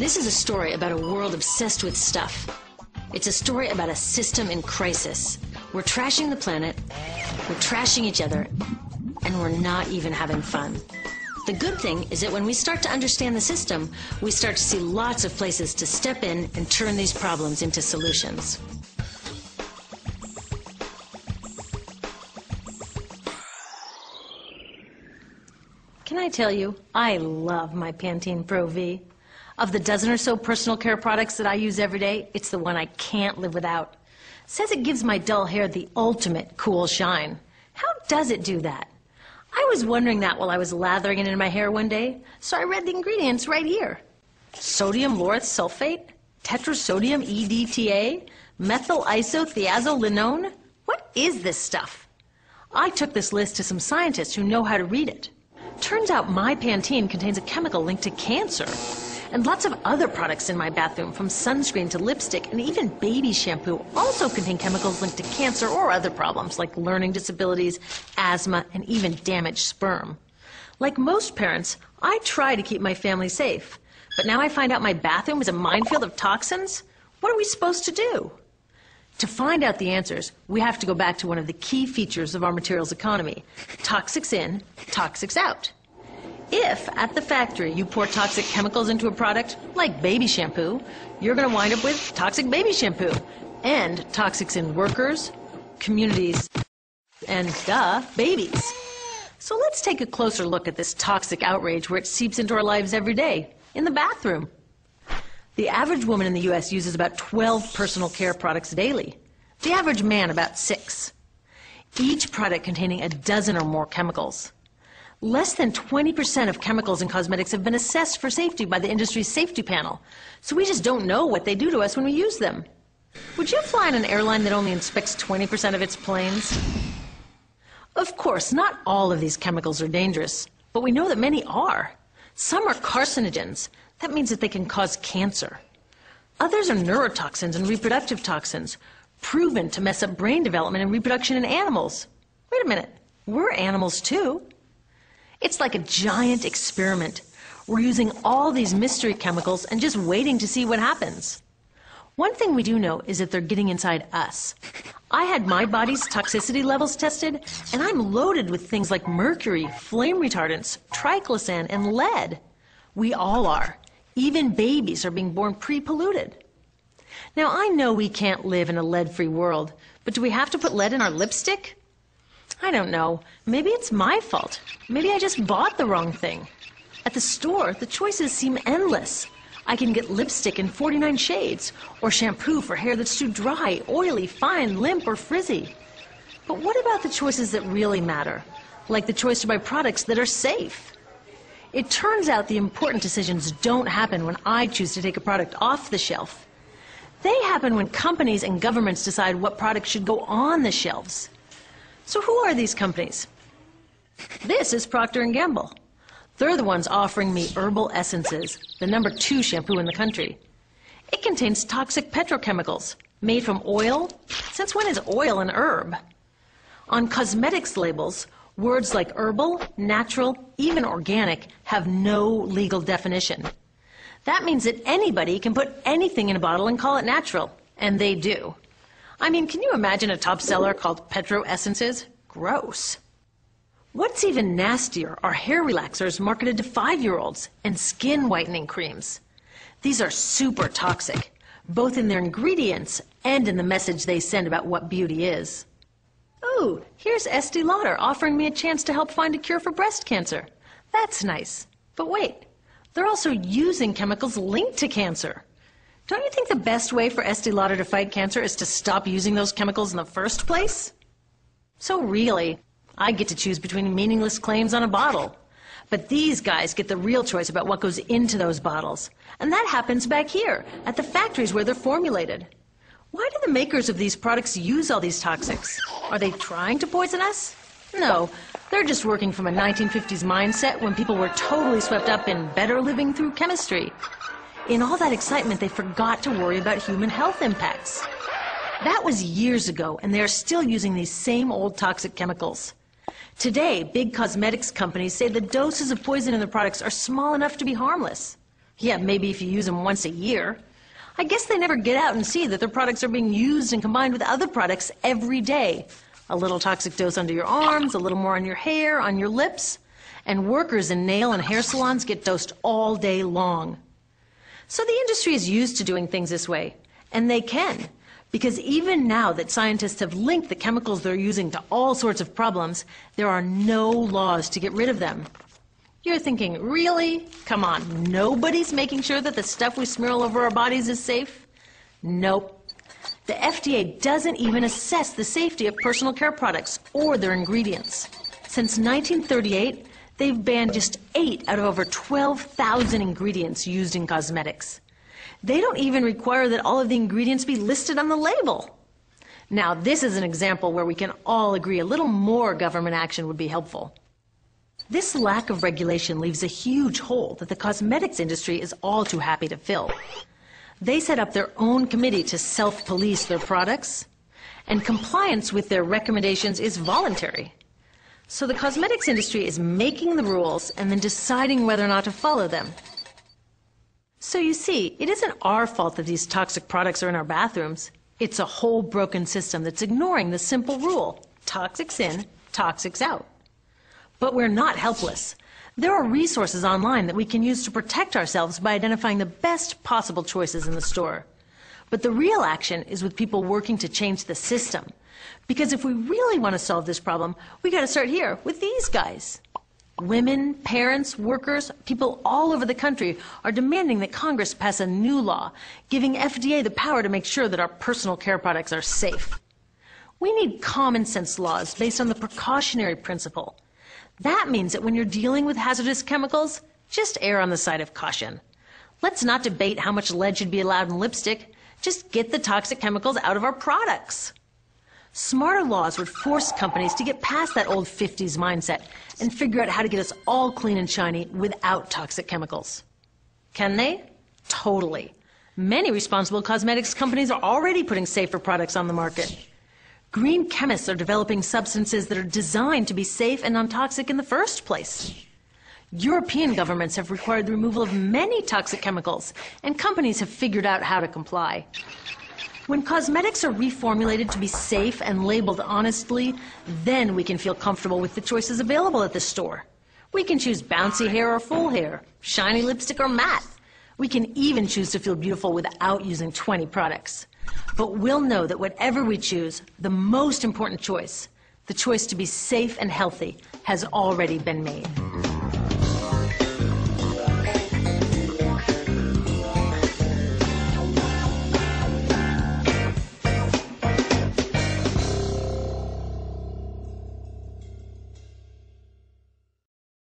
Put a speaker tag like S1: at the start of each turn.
S1: This is a story about a world obsessed with stuff. It's a story about a system in crisis. We're trashing the planet, we're trashing each other, and we're not even having fun. The good thing is that when we start to understand the system, we start to see lots of places to step in and turn these problems into solutions. Can I tell you, I love my Pantene Pro V. Of the dozen or so personal care products that I use every day, it's the one I can't live without. Says it gives my dull hair the ultimate cool shine. How does it do that? I was wondering that while I was lathering it in my hair one day, so I read the ingredients right here. Sodium lauryl sulfate, tetrasodium EDTA, methyl isothiazolinone. What is this stuff? I took this list to some scientists who know how to read it. Turns out my Pantene contains a chemical linked to cancer. And lots of other products in my bathroom, from sunscreen to lipstick and even baby shampoo, also contain chemicals linked to cancer or other problems like learning disabilities, asthma, and even damaged sperm. Like most parents, I try to keep my family safe. But now I find out my bathroom is a minefield of toxins? What are we supposed to do? To find out the answers, we have to go back to one of the key features of our materials economy: toxics in, toxics out. If, at the factory, you pour toxic chemicals into a product, like baby shampoo, you're going to wind up with toxic baby shampoo. And toxics in workers, communities, and, babies. So let's take a closer look at this toxic outrage where it seeps into our lives every day, in the bathroom. The average woman in the U.S. uses about 12 personal care products daily. The average man about 6. Each product containing a dozen or more chemicals. Less than 20% of chemicals in cosmetics have been assessed for safety by the industry's safety panel, so we just don't know what they do to us when we use them. Would you fly on an airline that only inspects 20% of its planes? Of course, not all of these chemicals are dangerous, but we know that many are. Some are carcinogens. That means that they can cause cancer. Others are neurotoxins and reproductive toxins, proven to mess up brain development and reproduction in animals. Wait a minute, we're animals too. It's like a giant experiment. We're using all these mystery chemicals and just waiting to see what happens. One thing we do know is that they're getting inside us. I had my body's toxicity levels tested, and I'm loaded with things like mercury, flame retardants, triclosan, and lead. We all are. Even babies are being born pre-polluted. Now, I know we can't live in a lead-free world, but do we have to put lead in our lipstick? I don't know. Maybe it's my fault. Maybe I just bought the wrong thing. At the store, the choices seem endless. I can get lipstick in 49 shades, or shampoo for hair that's too dry, oily, fine, limp, or frizzy. But what about the choices that really matter? Like the choice to buy products that are safe? It turns out the important decisions don't happen when I choose to take a product off the shelf. They happen when companies and governments decide what products should go on the shelves. So who are these companies? This is Procter & Gamble. They're the ones offering me Herbal Essences, the #2 shampoo in the country. It contains toxic petrochemicals made from oil. Since when is oil an herb? On cosmetics labels, words like herbal, natural, even organic have no legal definition. That means that anybody can put anything in a bottle and call it natural, and they do. I mean, can you imagine a top seller called Petro Essences? Gross. What's even nastier are hair relaxers marketed to 5-year-olds and skin whitening creams. These are super toxic, both in their ingredients and in the message they send about what beauty is. Oh, here's Estee Lauder offering me a chance to help find a cure for breast cancer. That's nice. But wait, they're also using chemicals linked to cancer. Don't you think the best way for Estee Lauder to fight cancer is to stop using those chemicals in the first place? So really, I get to choose between meaningless claims on a bottle. But these guys get the real choice about what goes into those bottles. And that happens back here, at the factories where they're formulated. Why do the makers of these products use all these toxics? Are they trying to poison us? No, they're just working from a 1950s mindset when people were totally swept up in better living through chemistry. In all that excitement, they forgot to worry about human health impacts. That was years ago, and they are still using these same old toxic chemicals. Today, big cosmetics companies say the doses of poison in their products are small enough to be harmless. Yeah, maybe if you use them once a year. I guess they never get out and see that their products are being used and combined with other products every day. A little toxic dose under your arms, a little more on your hair, on your lips. And workers in nail and hair salons get dosed all day long. So the industry is used to doing things this way. And they can. Because even now that scientists have linked the chemicals they're using to all sorts of problems, there are no laws to get rid of them. You're thinking, really? Come on, nobody's making sure that the stuff we smear all over our bodies is safe? Nope. The FDA doesn't even assess the safety of personal care products or their ingredients. Since 1938, they've banned just 8 out of over 12,000 ingredients used in cosmetics. They don't even require that all of the ingredients be listed on the label. Now, this is an example where we can all agree a little more government action would be helpful. This lack of regulation leaves a huge hole that the cosmetics industry is all too happy to fill. They set up their own committee to self-police their products, and compliance with their recommendations is voluntary. So the cosmetics industry is making the rules and then deciding whether or not to follow them. So you see, it isn't our fault that these toxic products are in our bathrooms. It's a whole broken system that's ignoring the simple rule: toxics in, toxics out. But we're not helpless. There are resources online that we can use to protect ourselves by identifying the best possible choices in the store. But the real action is with people working to change the system. Because if we really want to solve this problem, we got to start here with these guys. Women, parents, workers, people all over the country are demanding that Congress pass a new law, giving FDA the power to make sure that our personal care products are safe. We need common sense laws based on the precautionary principle. That means that when you're dealing with hazardous chemicals, just err on the side of caution. Let's not debate how much lead should be allowed in lipstick. Just get the toxic chemicals out of our products. Smarter laws would force companies to get past that old 50s mindset and figure out how to get us all clean and shiny without toxic chemicals. Can they? Totally. Many responsible cosmetics companies are already putting safer products on the market. Green chemists are developing substances that are designed to be safe and non-toxic in the first place. European governments have required the removal of many toxic chemicals, and companies have figured out how to comply. When cosmetics are reformulated to be safe and labeled honestly, then we can feel comfortable with the choices available at the store. We can choose bouncy hair or full hair, shiny lipstick or matte. We can even choose to feel beautiful without using 20 products. But we'll know that whatever we choose, the most important choice, the choice to be safe and healthy, has already been made.